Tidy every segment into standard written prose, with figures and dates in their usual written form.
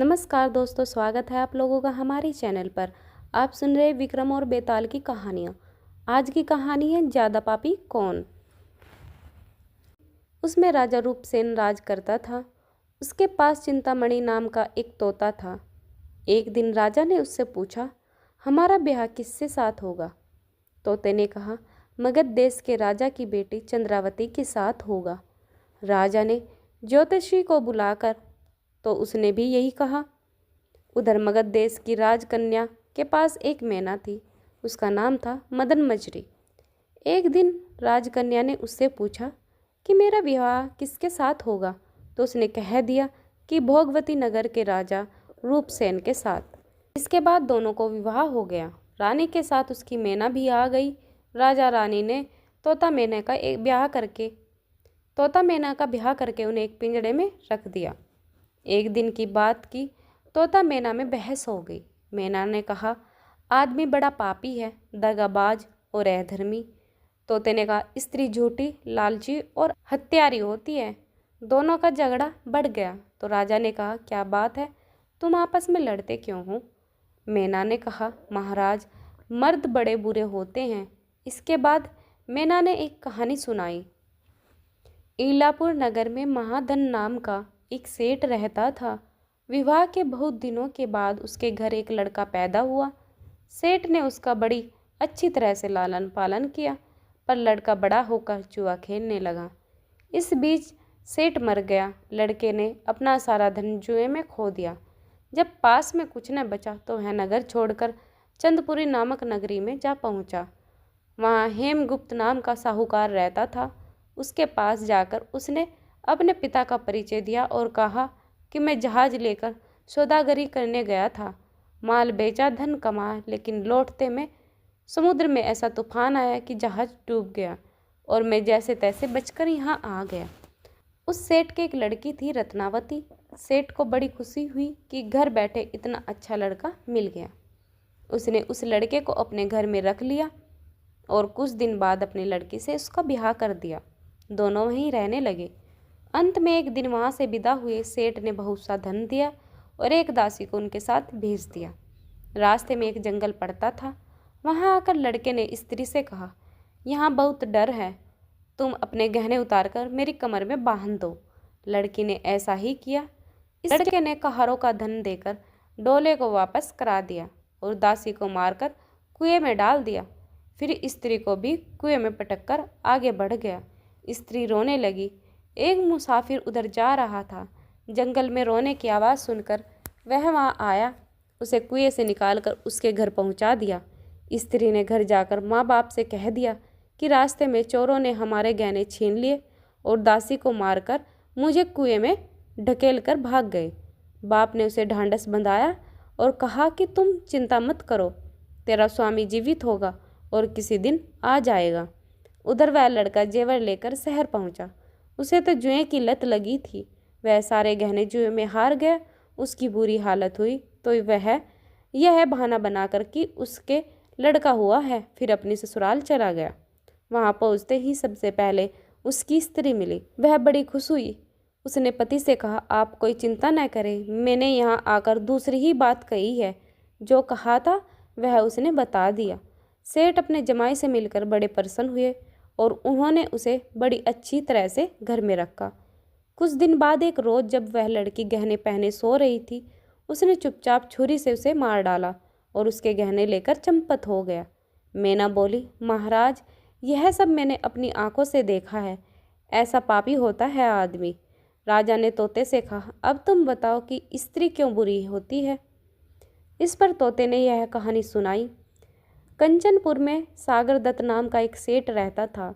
नमस्कार दोस्तों, स्वागत है आप लोगों का हमारे चैनल पर। आप सुन रहे विक्रम और बेताल की कहानियाँ। आज की कहानी है ज्यादा पापी कौन। उसमें राजा रूपसेन राज करता था। उसके पास चिंतामणि नाम का एक तोता था। एक दिन राजा ने उससे पूछा, हमारा ब्याह किससे साथ होगा। तोते ने कहा, मगध देश के राजा की बेटी चंद्रावती के साथ होगा। राजा ने ज्योतिषी को बुलाकर तो उसने भी यही कहा। उधर मगध देश की राजकन्या के पास एक मैना थी। उसका नाम था मदन मजरी। एक दिन राजकन्या ने उससे पूछा कि मेरा विवाह किसके साथ होगा, तो उसने कह दिया कि भोगवती नगर के राजा रूपसेन के साथ। इसके बाद दोनों को विवाह हो गया। रानी के साथ उसकी मैना भी आ गई। राजा रानी ने तोता मैना का ब्याह करके उन्हें एक पिंजड़े में रख दिया। एक दिन की बात की, तोता मैना में बहस हो गई। मैना ने कहा, आदमी बड़ा पापी है, दगाबाज और अधर्मी। तोते ने कहा, स्त्री झूठी, लालची और हत्यारी होती है। दोनों का झगड़ा बढ़ गया तो राजा ने कहा, क्या बात है, तुम आपस में लड़ते क्यों हो। मैना ने कहा, महाराज, मर्द बड़े बुरे होते हैं। इसके बाद मैना ने एक कहानी सुनाई। ईलापुर नगर में महाधन नाम का एक सेठ रहता था। विवाह के बहुत दिनों के बाद उसके घर एक लड़का पैदा हुआ। सेठ ने उसका बड़ी अच्छी तरह से लालन पालन किया, पर लड़का बड़ा होकर जुआ खेलने लगा। इस बीच सेठ मर गया। लड़के ने अपना सारा धन जुए में खो दिया। जब पास में कुछ न बचा तो वह नगर छोड़कर चंदपुरी नामक नगरी में जा पहुंचा। वहाँ हेमगुप्त नाम का साहूकार रहता था। उसके पास जाकर उसने अपने पिता का परिचय दिया और कहा कि मैं जहाज लेकर सौदागरी करने गया था। माल बेचा, धन कमाया, लेकिन लौटते में समुद्र में ऐसा तूफान आया कि जहाज डूब गया और मैं जैसे तैसे बचकर यहाँ आ गया। उस सेठ की एक लड़की थी, रत्नावती। सेठ को बड़ी खुशी हुई कि घर बैठे इतना अच्छा लड़का मिल गया। उसने उस लड़के को अपने घर में रख लिया और कुछ दिन बाद अपनी लड़की से उसका ब्याह कर दिया। दोनों वहीं रहने लगे। अंत में एक दिन वहाँ से विदा हुए सेठ ने बहुत सा धन दिया और एक दासी को उनके साथ भेज दिया। रास्ते में एक जंगल पड़ता था। वहाँ आकर लड़के ने स्त्री से कहा, यहाँ बहुत डर है, तुम अपने गहने उतारकर मेरी कमर में बांध दो। लड़की ने ऐसा ही किया। इस लड़के ने कहारों का धन देकर डोले को वापस करा दिया और दासी को मारकर कुएं में डाल दिया। फिर स्त्री को भी कुएं में पटक कर आगे बढ़ गया। स्त्री रोने लगी। एक मुसाफिर उधर जा रहा था। जंगल में रोने की आवाज़ सुनकर वह वहाँ आया। उसे कुएं से निकालकर उसके घर पहुँचा दिया। स्त्री ने घर जाकर माँ बाप से कह दिया कि रास्ते में चोरों ने हमारे गहने छीन लिए और दासी को मारकर मुझे कुएं में ढकेल कर भाग गए। बाप ने उसे ढांढस बंधाया और कहा कि तुम चिंता मत करो, तेरा स्वामी जीवित होगा और किसी दिन आ जाएगा। उधर वह लड़का जेवर लेकर शहर पहुंचा। उसे तो जुए की लत लगी थी। वह सारे गहने जुए में हार गया। उसकी बुरी हालत हुई तो वह यह बहाना बनाकर कि उसके लड़का हुआ है, फिर अपनी ससुराल चला गया। वहां पहुंचते ही सबसे पहले उसकी स्त्री मिली। वह बड़ी खुश हुई। उसने पति से कहा, आप कोई चिंता न करें, मैंने यहाँ आकर दूसरी ही बात कही है। जो कहा था वह उसने बता दिया। सेठ अपने जमाई से मिलकर बड़े प्रसन्न हुए और उन्होंने उसे बड़ी अच्छी तरह से घर में रखा। कुछ दिन बाद एक रोज़ जब वह लड़की गहने पहने सो रही थी, उसने चुपचाप छुरी से उसे मार डाला और उसके गहने लेकर चंपत हो गया। मैना बोली, महाराज, यह सब मैंने अपनी आंखों से देखा है। ऐसा पापी होता है आदमी। राजा ने तोते से कहा, अब तुम बताओ कि स्त्री क्यों बुरी होती है। इस पर तोते ने यह कहानी सुनाई। कंचनपुर में सागर दत्त नाम का एक सेठ रहता था।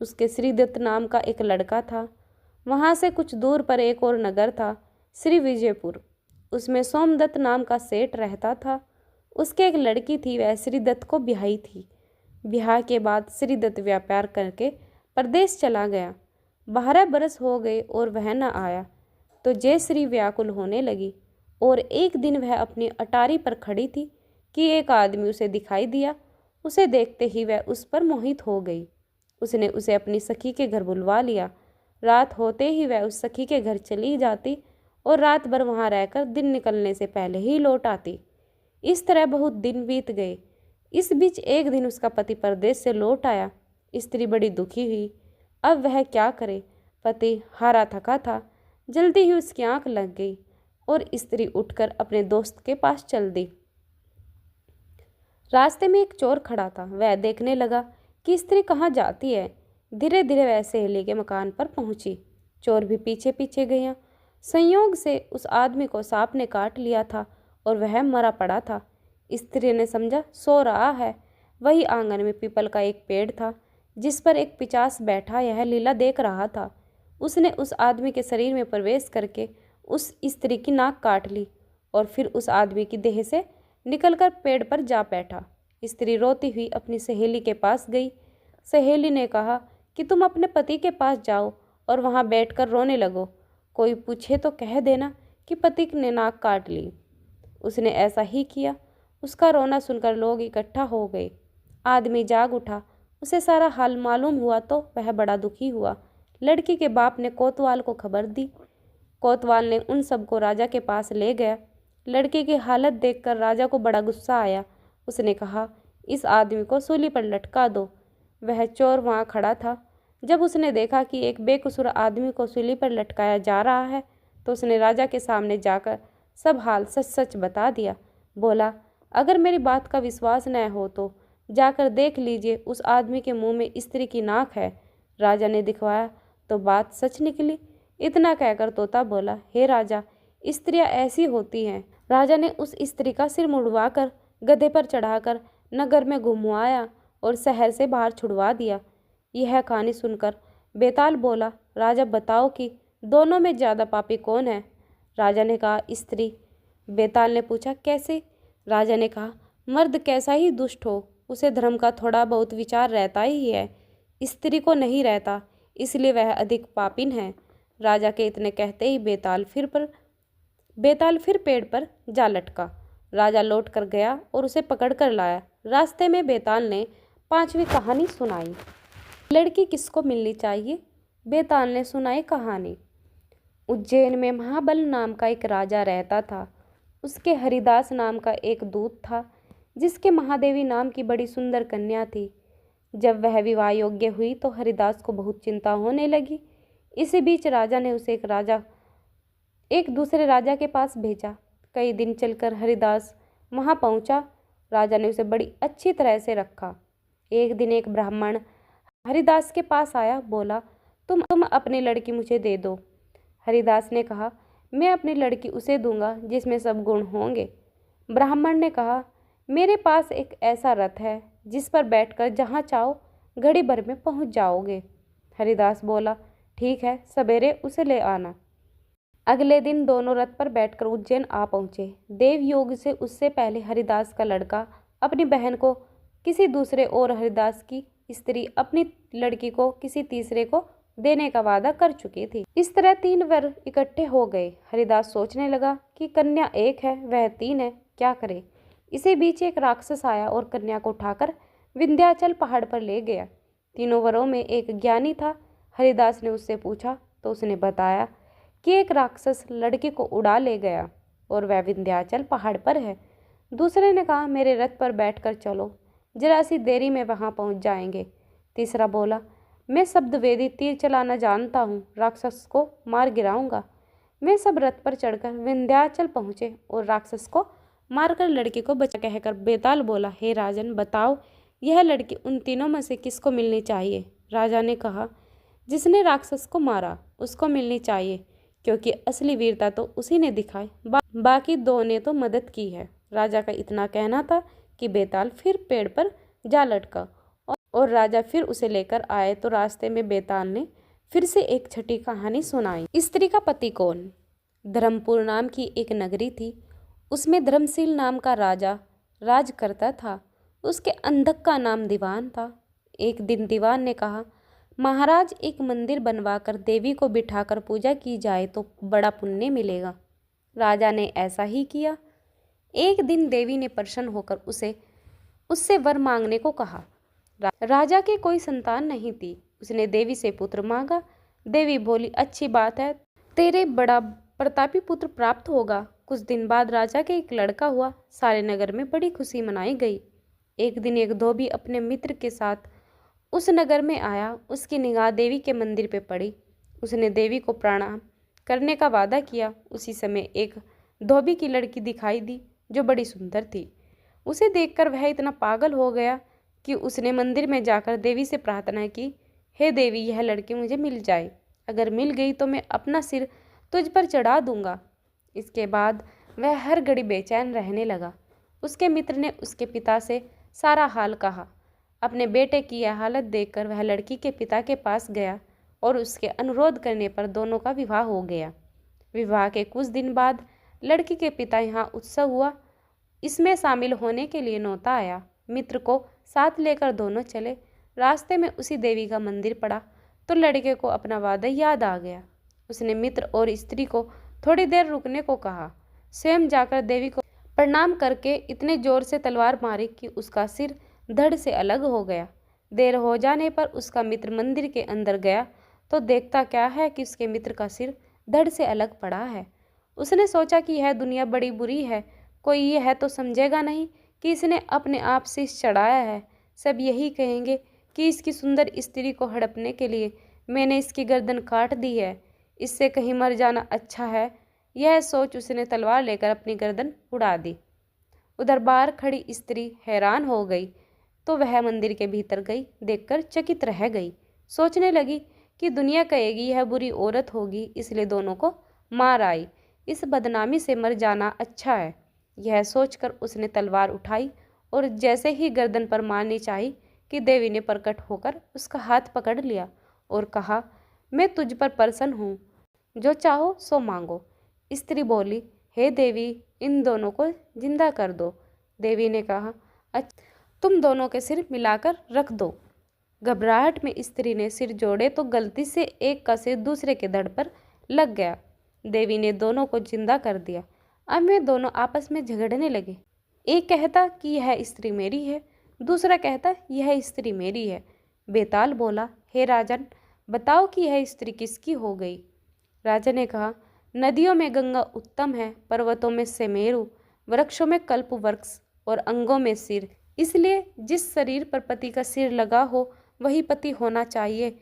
उसके श्रीदत्त नाम का एक लड़का था। वहाँ से कुछ दूर पर एक और नगर था, श्री विजयपुर। उसमें सोमदत्त नाम का सेठ रहता था। उसके एक लड़की थी, वह श्रीदत्त को ब्याही थी। ब्याह के बाद श्रीदत्त व्यापार करके परदेश चला गया। 12 बरस हो गए और वह न आया तो जयश्री व्याकुल होने लगी। और एक दिन वह अपनी अटारी पर खड़ी थी कि एक आदमी उसे दिखाई दिया। उसे देखते ही वह उस पर मोहित हो गई। उसने उसे अपनी सखी के घर बुलवा लिया। रात होते ही वह उस सखी के घर चली जाती और रात भर वहाँ रहकर दिन निकलने से पहले ही लौट आती। इस तरह बहुत दिन बीत गए। इस बीच एक दिन उसका पति परदेश से लौट आया। स्त्री बड़ी दुखी हुई। अब वह क्या करे। पति हारा थका था। जल्दी ही उसकी आंख लग गई और स्त्री उठकर अपने दोस्त के पास चल दी। रास्ते में एक चोर खड़ा था। वह देखने लगा कि स्त्री कहाँ जाती है। धीरे धीरे वह सहेली के मकान पर पहुंची। चोर भी पीछे पीछे गया। संयोग से उस आदमी को सांप ने काट लिया था और वह मरा पड़ा था। स्त्री ने समझा सो रहा है। वही आंगन में पीपल का एक पेड़ था जिस पर एक पिशाच बैठा यह लीला देख रहा था। उसने उस आदमी के शरीर में प्रवेश करके उस स्त्री की नाक काट ली और फिर उस आदमी की देह से निकलकर पेड़ पर जा बैठा। स्त्री रोती हुई अपनी सहेली के पास गई। सहेली ने कहा कि तुम अपने पति के पास जाओ और वहाँ बैठकर रोने लगो। कोई पूछे तो कह देना कि पति ने नाक काट ली। उसने ऐसा ही किया। उसका रोना सुनकर लोग इकट्ठा हो गए। आदमी जाग उठा। उसे सारा हाल मालूम हुआ तो वह बड़ा दुखी हुआ। लड़की के बाप ने कोतवाल को खबर दी। कोतवाल ने उन सबको राजा के पास ले गया। लड़की की हालत देखकर राजा को बड़ा गुस्सा आया। उसने कहा इस आदमी को सूली पर लटका दो। वह चोर वहाँ खड़ा था। जब उसने देखा कि एक बेकसूर आदमी को सूली पर लटकाया जा रहा है तो उसने राजा के सामने जाकर सब हाल सच सच बता दिया। बोला अगर मेरी बात का विश्वास न हो तो जाकर देख लीजिए, उस आदमी के मुंह में स्त्री की नाक है। राजा ने दिखवाया तो बात सच निकली। इतना कहकर तोता बोला हे राजा, स्त्रियां ऐसी होती हैं। राजा ने उस स्त्री का सिर मुड़वाकर गधे पर चढ़ाकर नगर में घुमवाया और शहर से बाहर छुड़वा दिया। यह कहानी सुनकर बेताल बोला राजा बताओ कि दोनों में ज़्यादा पापी कौन है। राजा ने कहा स्त्री। बेताल ने पूछा कैसे। राजा ने कहा मर्द कैसा ही दुष्ट हो उसे धर्म का थोड़ा बहुत विचार रहता ही है, स्त्री को नहीं रहता, इसलिए वह अधिक पापीन है। राजा के इतने कहते ही बेताल फिर पेड़ पर जा लटका। राजा लौट कर गया और उसे पकड़ कर लाया। रास्ते में बेताल ने 5वीं कहानी सुनाई। लड़की किसको मिलनी चाहिए। बेताल ने सुनाई कहानी। उज्जैन में महाबल नाम का एक राजा रहता था। उसके हरिदास नाम का एक दूत था जिसके महादेवी नाम की बड़ी सुंदर कन्या थी। जब वह विवाह योग्य हुई तो हरिदास को बहुत चिंता होने लगी। इसी बीच राजा ने उसे एक दूसरे राजा के पास भेजा। कई दिन चलकर हरिदास वहाँ पहुँचा। राजा ने उसे बड़ी अच्छी तरह से रखा। एक दिन एक ब्राह्मण हरिदास के पास आया। बोला तुम अपनी लड़की मुझे दे दो। हरिदास ने कहा मैं अपनी लड़की उसे दूंगा जिसमें सब गुण होंगे। ब्राह्मण ने कहा मेरे पास एक ऐसा रथ है जिस पर बैठकर जहाँ चाहो घड़ी भर में पहुँच जाओगे। हरिदास बोला ठीक है, सवेरे उसे ले आना। अगले दिन दोनों रथ पर बैठकर उज्जैन आ पहुँचे। देव योग से उससे पहले हरिदास का लड़का अपनी बहन को किसी दूसरे और हरिदास की स्त्री अपनी लड़की को किसी तीसरे को देने का वादा कर चुकी थी। इस तरह 3 वर इकट्ठे हो गए। हरिदास सोचने लगा कि कन्या एक है वह 3 है, क्या करे। इसी बीच एक राक्षस आया और कन्या को उठाकर विंध्याचल पहाड़ पर ले गया। 3 वरों में एक ज्ञानी था। हरिदास ने उससे पूछा तो उसने बताया कि एक राक्षस लड़की को उड़ा ले गया और वह विंध्याचल पहाड़ पर है। दूसरे ने कहा मेरे रथ पर बैठकर चलो, जरा सी देरी में वहां पहुंच जाएंगे। तीसरा बोला मैं शब्दवेदी तीर चलाना जानता हूँ, राक्षस को मार गिराऊंगा। वे सब रथ पर चढ़कर विंध्याचल पहुँचे और राक्षस को मारकर लड़की को बचा। कहकर बेताल बोला हे राजन, बताओ यह लड़की उन तीनों में से किसको मिलनी चाहिए। राजा ने कहा जिसने राक्षस को मारा उसको मिलनी चाहिए, क्योंकि असली वीरता तो उसी ने दिखाई, बाकी 2 ने तो मदद की है। राजा का इतना कहना था कि बेताल फिर पेड़ पर जा लटका और राजा फिर उसे लेकर आए तो रास्ते में बेताल ने फिर से एक छठी कहानी सुनाई। स्त्री का पति कौन। धर्मपुर नाम की एक नगरी थी। उसमें धर्मशील नाम का राजा राज करता था। उसके अंधक का नाम दीवान था। एक दिन दीवान ने कहा महाराज, एक मंदिर बनवाकर देवी को बिठाकर पूजा की जाए तो बड़ा पुण्य मिलेगा। राजा ने ऐसा ही किया। एक दिन देवी ने प्रसन्न होकर उससे वर मांगने को कहा। राजा के कोई संतान नहीं थी। उसने देवी से पुत्र मांगा। देवी बोली अच्छी बात है, तेरे बड़ा प्रतापी पुत्र प्राप्त होगा। कुछ दिन बाद राजा के एक लड़का हुआ। सारे नगर में बड़ी खुशी मनाई गई। एक दिन एक धोबी अपने मित्र के साथ उस नगर में आया। उसकी निगाह देवी के मंदिर पे पड़ी। उसने देवी को प्रणाम करने का वादा किया। उसी समय एक धोबी की लड़की दिखाई दी जो बड़ी सुंदर थी। उसे देखकर वह इतना पागल हो गया कि उसने मंदिर में जाकर देवी से प्रार्थना की, हे देवी, यह लड़की मुझे मिल जाए। अगर मिल गई तो मैं अपना सिर तुझ पर चढ़ा दूंगा। इसके बाद वह हर घड़ी बेचैन रहने लगा। उसके मित्र ने उसके पिता से सारा हाल कहा। अपने बेटे की यह हालत देखकर वह लड़की के पिता के पास गया और उसके अनुरोध करने पर दोनों का विवाह हो गया। विवाह के कुछ दिन बाद लड़की के पिता यहाँ उत्सव हुआ, इसमें शामिल होने के लिए न्योता आया। मित्र को साथ लेकर दोनों चले। रास्ते में उसी देवी का मंदिर पड़ा तो लड़के को अपना वादा याद आ गया। उसने मित्र और स्त्री को थोड़ी देर रुकने को कहा। स्वयं जाकर देवी को प्रणाम करके इतने जोर से तलवार मारी कि उसका सिर धड़ से अलग हो गया। देर हो जाने पर उसका मित्र मंदिर के अंदर गया तो देखता क्या है कि उसके मित्र का सिर धड़ से अलग पड़ा है। उसने सोचा कि यह दुनिया बड़ी बुरी है, कोई यह तो समझेगा नहीं कि इसने अपने आप से चढ़ाया है। सब यही कहेंगे कि इसकी सुंदर स्त्री को हड़पने के लिए मैंने इसकी गर्दन काट दी है, इससे कहीं मर जाना अच्छा है। यह सोच उसने तलवार लेकर अपनी गर्दन उड़ा दी। उधर बाहर खड़ी स्त्री हैरान हो गई तो वह मंदिर के भीतर गई। देखकर चकित रह गई। सोचने लगी कि दुनिया कहेगी यह बुरी औरत होगी, इसलिए दोनों को मार आई। इस बदनामी से मर जाना अच्छा है। यह सोचकर उसने तलवार उठाई और जैसे ही गर्दन पर मारनी चाही कि देवी ने प्रकट होकर उसका हाथ पकड़ लिया और कहा, मैं तुझ पर प्रसन्न हूँ, जो चाहो सो मांगो। स्त्री बोली, हे देवी, इन दोनों को जिंदा कर दो। देवी ने कहा, अच्छा, तुम दोनों के सिर मिलाकर रख दो। घबराहट में स्त्री ने सिर जोड़े तो गलती से एक का सिर दूसरे के धड़ पर लग गया। देवी ने दोनों को जिंदा कर दिया। अब वे दोनों आपस में झगड़ने लगे। एक कहता कि यह स्त्री मेरी है, दूसरा कहता यह स्त्री मेरी है। बेताल बोला, हे राजन, बताओ कि यह स्त्री किसकी हो गई। राजा ने कहा, नदियों में गंगा उत्तम है, पर्वतों में सेमेरु, वृक्षों में कल्प वृक्ष और अंगों में सिर। इसलिए जिस शरीर पर पति का सिर लगा हो वही पति होना चाहिए।